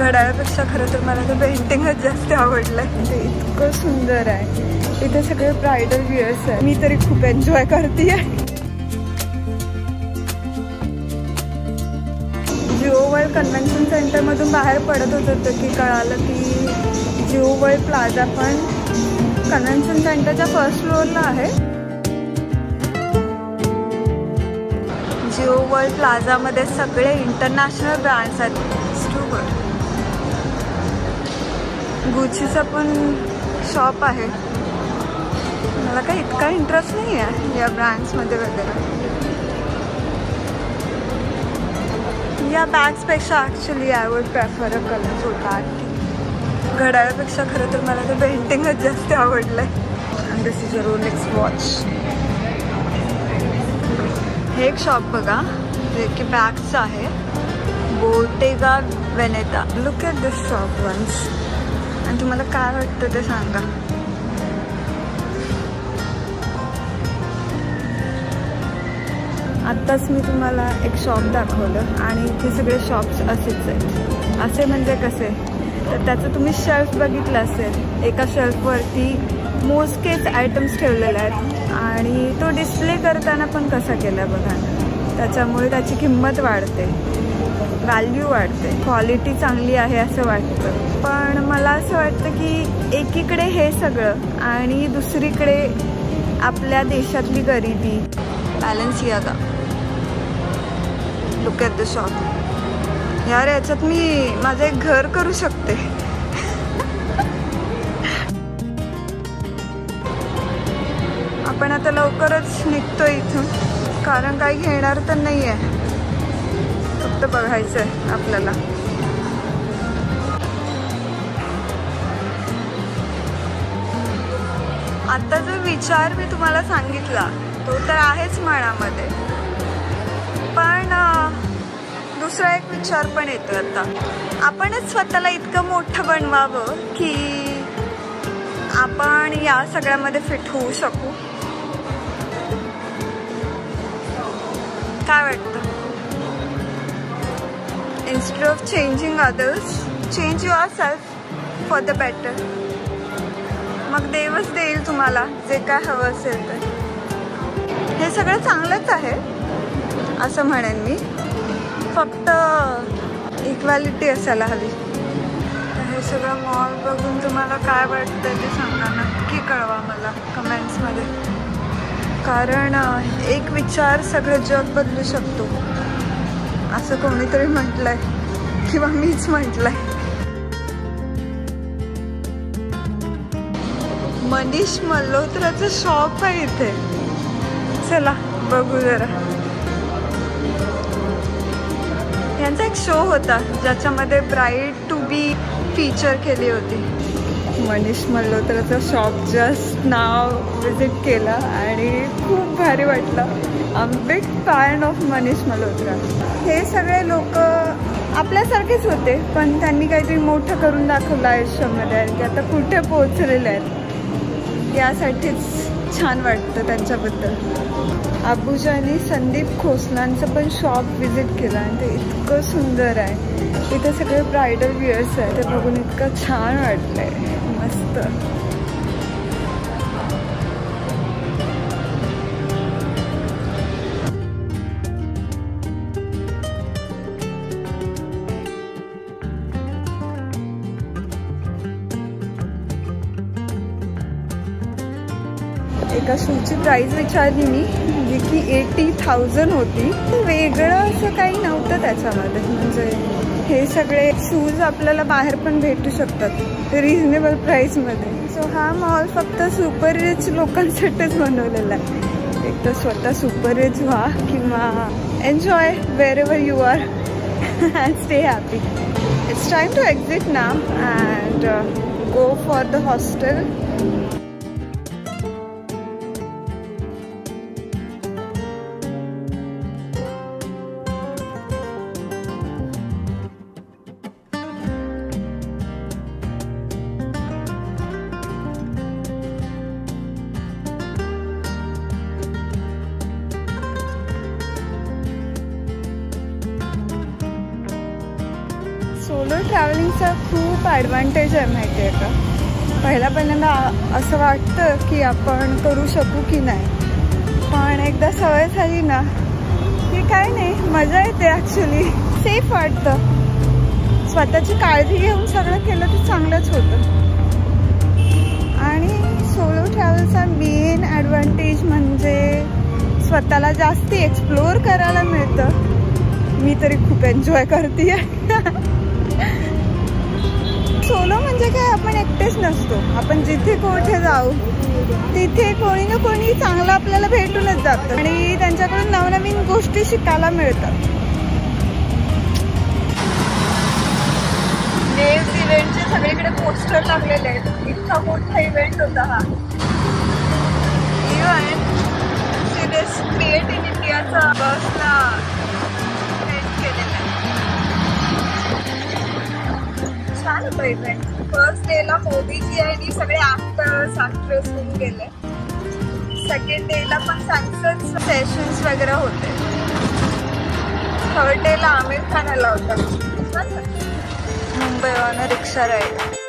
घड्याळापेक्षा खरं तर मला ते पेंटिंगच जास्त आवडलंय. ते इतकं सुंदर आहे. इथे सगळे ब्रायडल वियर्स आहे. मी तरी खूप एन्जॉय करते. जिओ वर्ल्ड कन्व्हेन्शन सेंटरमधून बाहेर पडत होतं की कळालं की जिओ वर्ल्ड प्लाझा पण कन्व्हेन्शन सेंटरच्या फर्स्ट फ्लोअरला आहे. जिओ वर्ल्ड प्लाझामध्ये सगळे इंटरनॅशनल ब्रँड्स आहेत. गुचीचा पण शॉप आहे. मला काही इतका इंटरेस्ट नाही आहे या ब्रँड्समध्ये वगैरे. या बॅग्सपेक्षा actually I would prefer a colourful bag. घड्याळापेक्षा खरं तर मला ते पेंटिंगच जास्त आवडलं आहे. And this is a Rolex watch. हे एक शॉप बघा जे की बॅग्सचं आहे. Bottega Veneta. Look at this shop once. आणि तुम्हाला काय वाटतं ते सांगा. आत्ताच मी तुम्हाला एक शॉप दाखवलं आणि इथे सगळे शॉप्स असेच आहेत. असे म्हणजे कसे तर त्याचं तुम्ही शेल्फ बघितलं असेल. एका शेल्फवरती मोजकेच आयटम्स ठेवलेले आहेत आणि तो डिस्प्ले करताना पण कसा केला बघा. त्याच्यामुळे त्याची किंमत वाढते, व्हॅल्यू वाढते, क्वालिटी चांगली आहे असं वाटतं. पण मला असं वाटतं की एकीकडे हे सगळं आणि दुसरीकडे आपल्या देशातली गरिबी. Balenciaga. Look at the shop. यार याच्यात मी माझं एक घर करू शकते. आपण आता लवकरच निघतो इथून कारण काही घेणार तर नाही आहे. फक्त बघायचं आहे आपल्याला. आता जो विचार मी तुम्हाला सांगितला तो तर आहेच मनामध्ये. पण दुसरा एक विचार पण येतो आता. आपणच स्वतःला इतकं मोठं बनवावं की आपण या सगळ्यामध्ये फिट होऊ शकू. काय वाटतं? Instead of changing others, change your self for the better. मग देवच देईल तुम्हाला जे काय हवं असेल तर. हे सगळं चांगलंच आहे असं म्हणेन मी. फक्त इक्वॅलिटी असायला हवी. हे सगळं मॉल बघून तुम्हाला काय वाटतं ते सांगा. नक्की कळवा मला कमेंट्समध्ये. कारण एक विचार सगळं जग बदलू शकतो असं कोणीतरी म्हटलंय किंवा मीच म्हटलंय. मनीष मल्होत्राचं शॉप आहे इथे. चला बघू जरा. यांचा एक शो होता ज्याच्यामध्ये ब्राईड टू बी फीचर केली होती. मनीष मल्होत्राचं शॉप जस्ट नाव विजिट केला आणि खूप भारी वाटलं. I am big fan of Manish Malhotra. हे सगळे लोक आपल्यासारखेच होते पण त्यांनी काहीतरी मोठं करून दाखवलं आयुष्यामध्ये आणि ते आता कुठे पोहोचलेले आहेत यासाठीच छान वाटतं त्यांच्याबद्दल. अबुजानी संदीप खोसलांचं पण शॉप विजिट केलं आणि ते इतकं सुंदर आहे. इथे सगळे ब्रायडल वियर्स आहे. ते बघून इतकं छान वाटलंय. मस्त. एका शूची प्राइस विचारली मी जी की 80,000 होती. वेगळं असं काही नव्हतं त्याच्यामध्ये. म्हणजे हे सगळे शूज आपल्याला बाहेर पण भेटू शकतात रिझनेबल प्राईसमध्ये. सो हा मॉल फक्त सुपर रिच लोकांसाठीच बनवलेला आहे. एक तर स्वतः सुपर रिच व्हा किंवा enjoy wherever you are and stay happy. It's time to exit now and go for the hostel. Solo ट्रॅव्हलिंगचा खूप ॲडव्हान्टेज आहे माहिती आहे का. पहिल्यांदा असं वाटतं की आपण करू शकू की नाही, पण एकदा सवय झाली ना की काय नाही, मजा येते. ॲक्च्युली सेफ वाटतं. स्वतःची काळजी घेऊन सगळं केलं तर चांगलंच होतं. आणि सोलो ट्रॅव्हलचा मेन ॲडव्हान्टेज म्हणजे स्वतःला जास्ती एक्सप्लोअर करायला मिळतं. मी तरी खूप एन्जॉय करते. सोलो म्हणजे काय, आपण एकटेच नसतो. आपण जिथे कुठे जाऊ तिथे कोणी ना कोणी चांगलं आपल्याला भेटूनच जातं आणि त्यांच्याकडून नवनवीन गोष्टी शिकायला मिळतात. नेव्स इव्हेंटचे सगळीकडे पोस्टर लागलेले आहेत. इतका मोठा इव्हेंट होता हा. इव्हन क्रिएट इन इंडियाचा बसला इव्हेंट केलेला आहे. छान होता इव्हेंट. फर्स्ट डेला मोदीजी आणि सगळे ॲक्टर्स ॲक्ट्रेस होऊन गेले. सेकंड डेला पण त्यांचंच सेशन्स वगैरे होते. थर्ड डेला आमिर खान आला होता. मुंबईवरनं रिक्षा राईड.